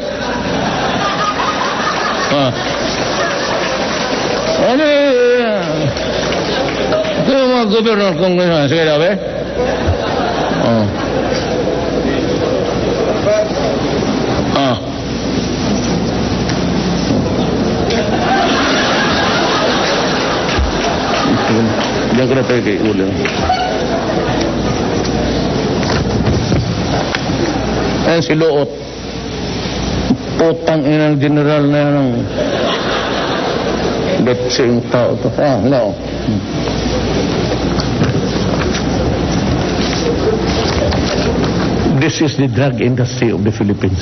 Ito yung mga gobernador kung gano'n. Sige na ba Diyan ka na tayo kay ulo. Ayan si Loot. Putang inang general na yan ang betsing tao to. No. This is the drug industry of the Philippines.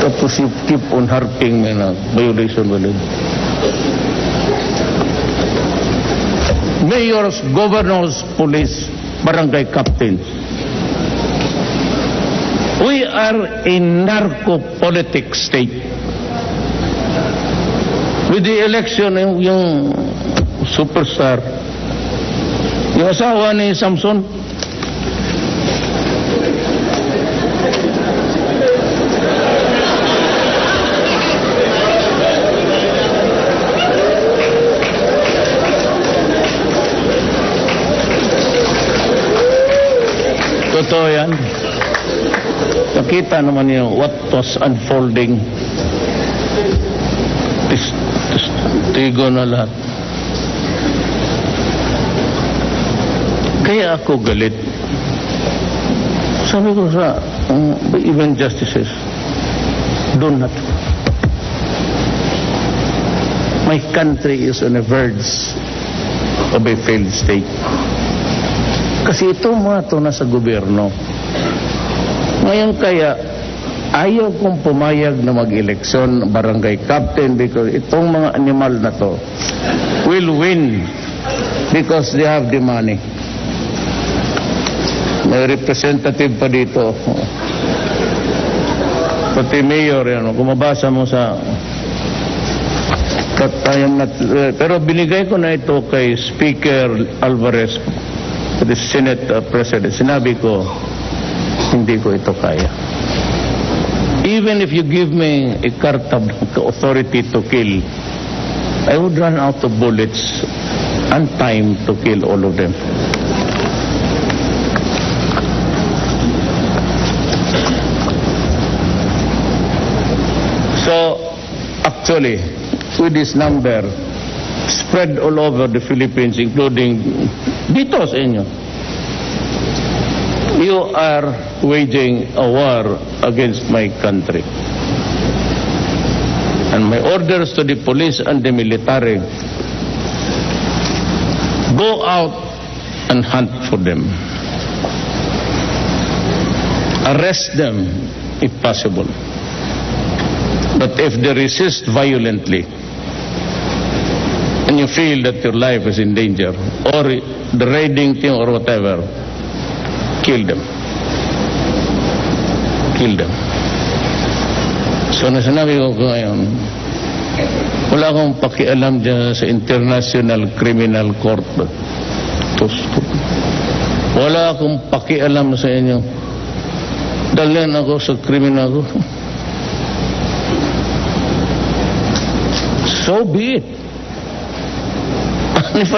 Tapos you keep on harping na violation with it. Mayors, governors, police, barangay captains. We are a narco-politic state. With the election, yung superstar, yung asawa ni Samson, totoo yan. Nakita naman niyo what was unfolding. Tigo na lahat. Kaya ako galit. Sabi ko sa even justices, do not. My country is on the verge of a failed state. Kasi ito mga ito nasa gobyerno. Ngayon kaya, ayaw kong pumayag na mag-eleksyon barangay captain because itong mga animal na to will win because they have the money. May representative pa dito. Pati mayor, kung mabasa mo sa But I am not, pero binigay ko na ito kay Speaker Alvarez, the Senate President. Sinabi ko, hindi ko ito kaya. Even if you give me a carta authority to kill, I would run out of bullets and time to kill all of them. So, actually, with this number spread all over the Philippines, including dito sa inyo, you are waging a war against my country. And my orders to the police and the military, go out and hunt for them. Arrest them if possible. But if they resist violently, and you feel that your life is in danger, or the raiding team or whatever, kill them. Kill them. So nasanabi ko ngayon, wala akong pakialam dyan sa International Criminal Court. Wala akong pakialam sa inyo. Dalhin ako sa criminal court. So be it. And if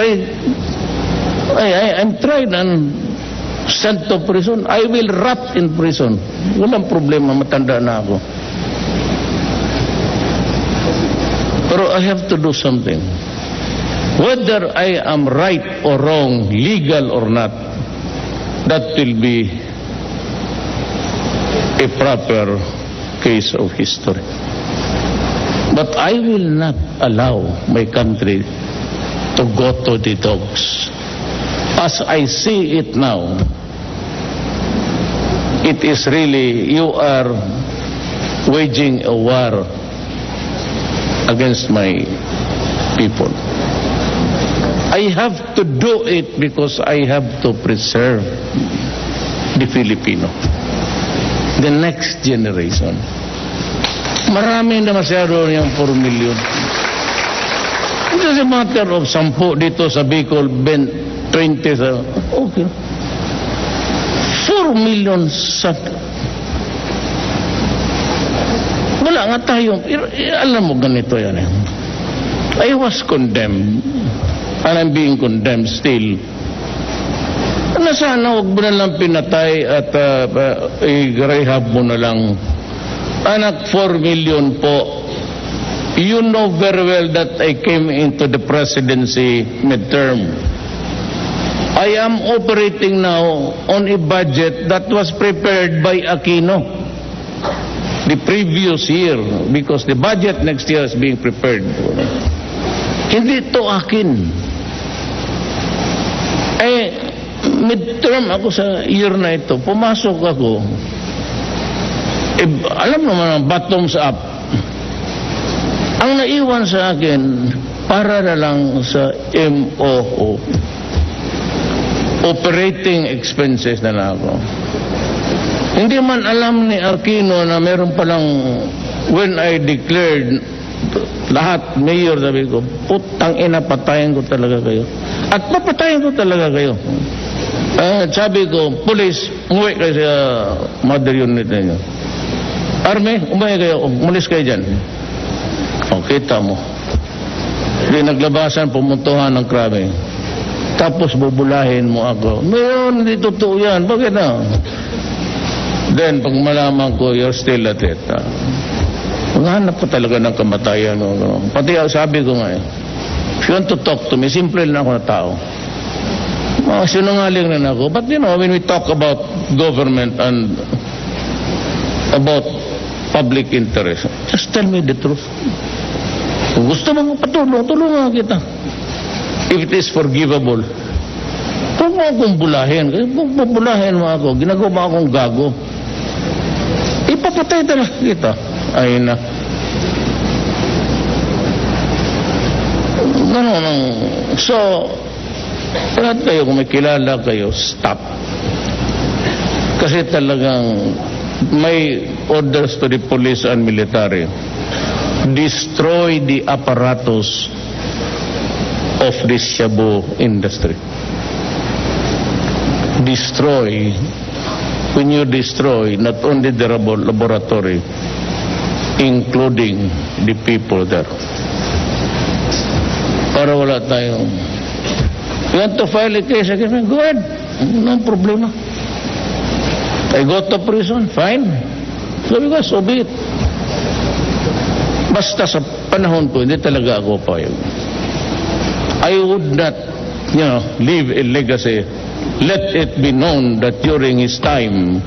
I'm tried and sent to prison, I will rot in prison. Walang problema, matanda na ako. Pero I have to do something. Whether I am right or wrong, legal or not, that will be a proper case of history. But I will not allow my country to go to the dogs. As I see it now, it is really, you are waging a war against my people. I have to do it because I have to preserve the Filipino, the next generation. Marami na masyado niyang 4 million. It is a matter of 10 dito sa Bicol, 20 sa, okay. 4 million sa, wala nga tayo, alam mo ganito yan eh. I was condemned, and I'm being condemned still. Na sana huwag mo na lang pinatay at i-rehab mo na lang. Anak, 4 million po. You know very well that I came into the presidency midterm. I am operating now on a budget that was prepared by Aquino the previous year, because the budget next year is being prepared. Hindi ito akin. Midterm ako sa year na ito. Pumasok ako. Alam naman ang bottoms up. Ang naiwan sa akin, para na lang sa MOO. Operating expenses na lang ako. Hindi man alam ni Aquino na meron palang, when I declared lahat, mayor, sabi ko, putang ina, patayin ko talaga kayo. At papatayin ko talaga kayo. Sabi ko, police, umuwi kayo sa mother unit ninyo. Army, umuwi kayo, umalis kayo dyan. O, kita mo. Hindi naglabasan, pumuntuhan ng krami. Tapos bubulahin mo ako. Mayroon, hindi totoo yan. Bakit na? Then, pag malaman ko, you're still at it. Maghanap pa talaga ng kamatayan. Pati sabi ko nga if you want to talk to me, simple lang ako na tao. Sinungaling rin ako. But you know, when we talk about government and about public interest, just tell me the truth. Kung gusto mong patulong, tulungan kita. If it is forgivable. Huwag mo akong bulahin. Kung bulahin mo ako, ginagawa akong gago. Ipapatay talaga kita. Ayun na. Ganun. So, lahat kayo, kung may kilala kayo, stop. Kasi talagang may orders to the police and military. destroy the apparatus of this shabu industry. Destroy. When you destroy, not only the laboratory, including the people there. Para wala tayong, you want to file a case against me? Go ahead. No problema. I go to prison, fine. Sabi ko, so be it. Basta sa panahon ko, hindi talaga ako payag. I would not, leave a legacy. Let it be known that during his time,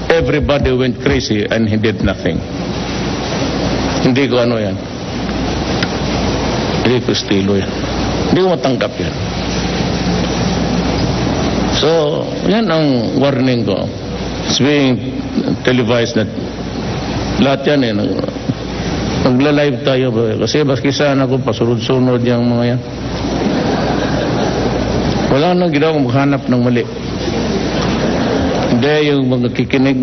everybody went crazy and he did nothing. Hindi ko ano yan. Hindi ko estilo yan. Hindi ko matanggap yan. So, yan ang warning ko. It's being televised na lahat yan nagla-live tayo ba? Kasi baski sana ako pasunod-sunod yung mga yan. Wala nang ginawa kung maghanap ng mali. Hindi yung mga kikinig.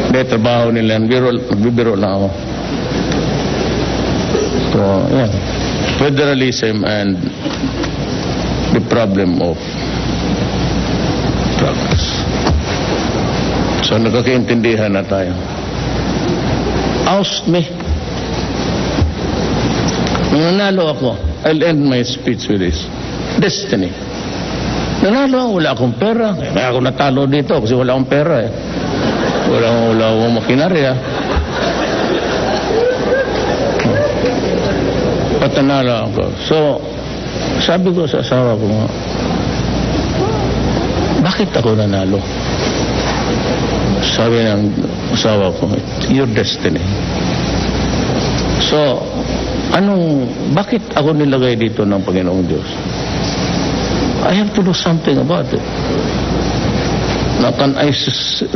Hindi, trabaho nila. Nagbibiro lang ako. So, yan. Federalism and the problem of drugs. So, nagkakaintindihan na tayo. Oust me. Nanalo ako. I'll end my speech with this. Destiny. Nanalo, wala akong pera. Kaya ako natalo dito kasi wala akong pera eh. Wala akong makinarya. Patanalo ako. So, sabi ko sa asawa ko, bakit ako nanalo? Sabi ng asawa ko, your destiny. So, bakit ako nilagay dito ng Panginoong Diyos? I have to do something about it. Now, can I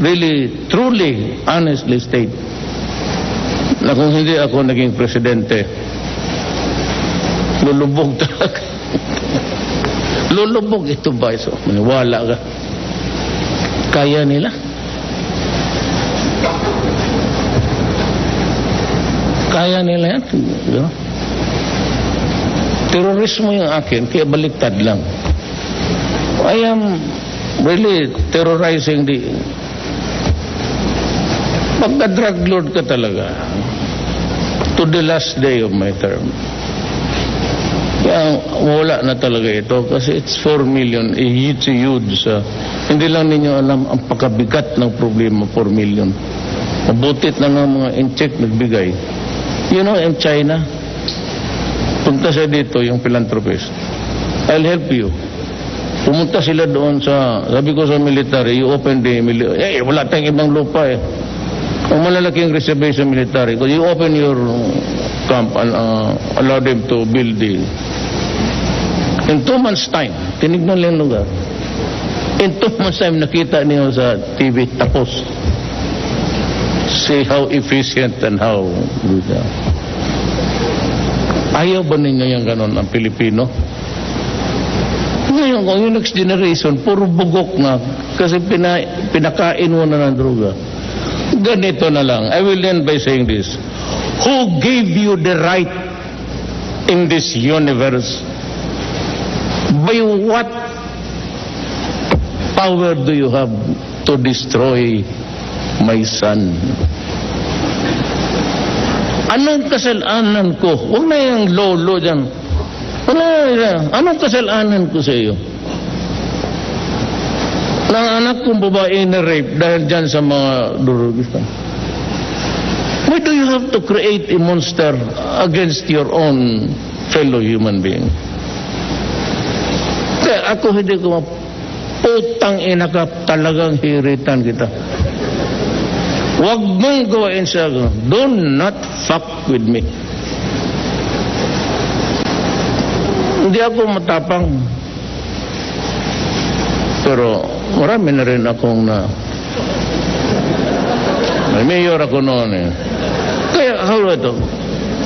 really, truly, honestly state na kung hindi ako naging presidente, lulubog talaga. Lulubog ito ba? So, maniwala ka. Kaya nila. Kaya nila yan. Terorismo yung akin, kaya baliktad lang. I am really terrorizing the... Pagka-drug lord ka talaga, to the last day of my term. Kaya wala na talaga ito kasi it's 4 million. It's huge. Hindi lang ninyo alam ang pagkabigat ng problema, 4 million. Mabutit na nga mga in-check nagbigay. You know, in China, punta siya dito, yung philanthropist. I'll help you. Pumunta sila doon sabi ko sa military, you open the military. Wala tayong ibang lupa eh. Ang malalaking reservation military, you open your camp and allow them to build the... In 2 months time, tinignan lang lugar. In 2 months time, nakita niyo sa TV, tapos. See how efficient and how good. Ayaw ba ninyo yung ganon ang Pilipino? Ngayon, kung yung next generation, puro bugok na kasi pinakain mo na ng droga. Ganito na lang. I will end by saying this. Who gave you the right in this universe? By what power do you have to destroy my son? Anong kasalanan ko? Huwag na yung lolo dyan. Anong kasalanan ko sa iyo? Nang anak kong babae na rape dahil dyan sa mga durugista. Why do you have to create a monster against your own fellow human being? Kaya ako hindi ko putang ina ka, talagang hiritan kita. Huwag mong gawain siya. Do not fuck with me. Hindi ako matapang. Pero marami na rin akong may mayor ako noon eh. Kaya how ito?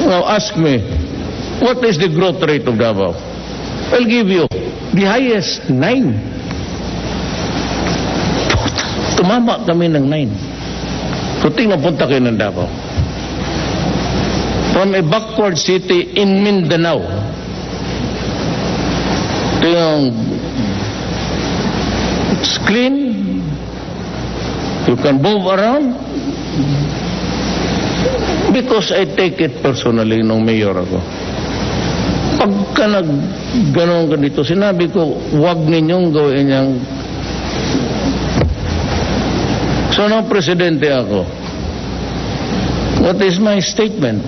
Now ask me, what is the growth rate of Davao? I'll give you the highest 9. Tumama kami ng 9. So tingnan, punta kayo ng Davao. from a backward city in Mindanao. Ito yung it's clean. You can move around. Because I take it personally nung mayor ako. Pagka nag-ganon ka dito, sinabi ko, huwag ninyong gawin yung... So, nung presidente ako, what is my statement?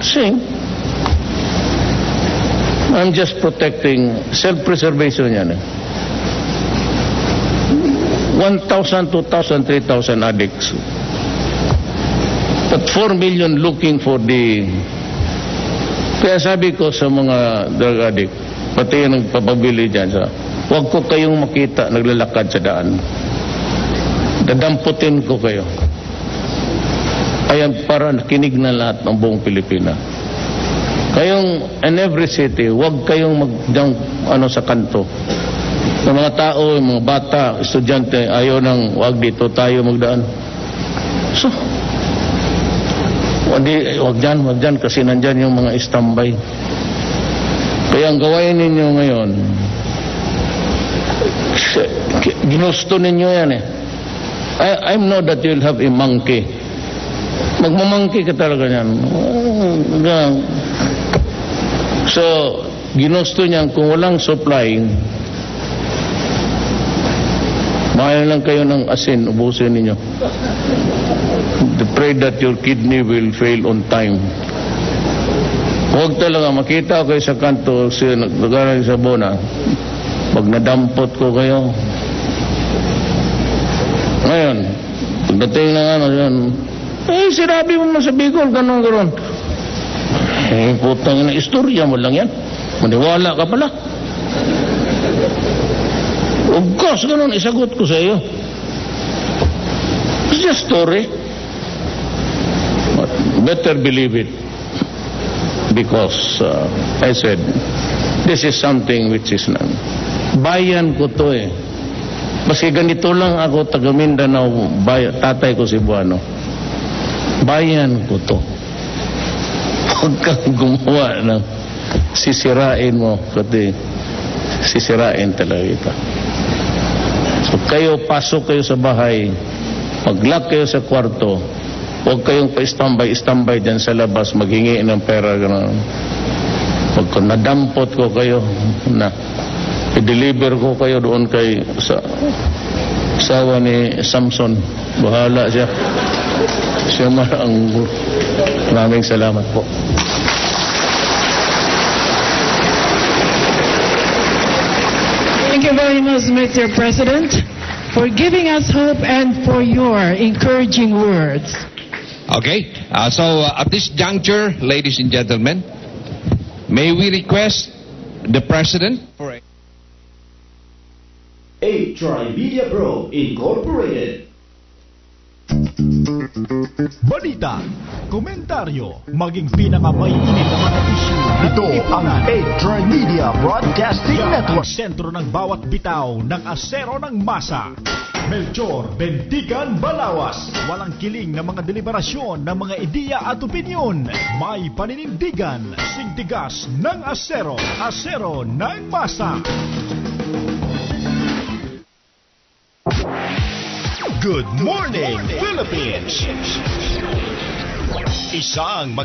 Saying, I'm just protecting self-preservation yan. 1,000, 2,000, 3,000 addicts. But 4 million looking for the... Kaya sabi ko sa mga drug addict, pati yung nagpapabili dyan, huwag ko kayong makita naglalakad sa daan. Dadamputin ko kayo. Ayan, para nakinig na lahat ng buong Pilipina. Kayong, in every city, huwag kayong sa kanto. Yung mga tao, yung mga bata, estudyante, ayaw nang huwag dito tayo magdaan. So, huwag dyan kasi nandyan yung mga istambay. Kaya ang gawain ninyo ngayon, ginusto ninyo yan eh. I know that you'll have a monkey. Magmamangki ka talaga yan. So, ginusto niyan kung walang supply, mahal lang kayo ng asin, ubusin ninyo. Pray that your kidney will fail on time. Huwag talaga, makita kayo sa kanto, nagagalang sa bona, pag nadampot ko kayo. Ngayon, pagdating ng yan, sinabi mo sa Bicol, ganon. Putang ina, istorya mo lang yan. Maniwala ka pala. Of course, ganon, isagot ko sa iyo. It's just story. But better believe it. Because, I said, this is something which is bayan ko to eh. Kasi ganito lang ako, taga Mindanao, tatay ko si Buano. Bayan ko to. Huwag kang gumawa ng sisirain mo, kasi sisirain talaga ito. So kayo, pasok kayo sa bahay, mag-lock kayo sa kwarto, huwag kayong pa-istambay dyan sa labas, maghingi ng pera. Pag nadampot ko kayo, i-deliver ko kayo doon kay asawa ni Samson. Bahala siya. Siya man ang... Maraming salamat po. Thank you very much, Mr. President, for giving us hope and for your encouraging words. Okay, so at this juncture, ladies and gentlemen, may we request the President for a... Media Pro Incorporated. Balita, komentaryo, maging pinakamainit na mga issue. Ito ang Media Broadcasting Network. Sentro ng bawat bitaw ng asero ng masa. Melchor Bentigan Balawas. Walang kiling na mga deliberasyon ng mga ideya at opinyon. May paninindigan, sintigas ng asero. Asero ng masa. Good morning, Philippines! Isang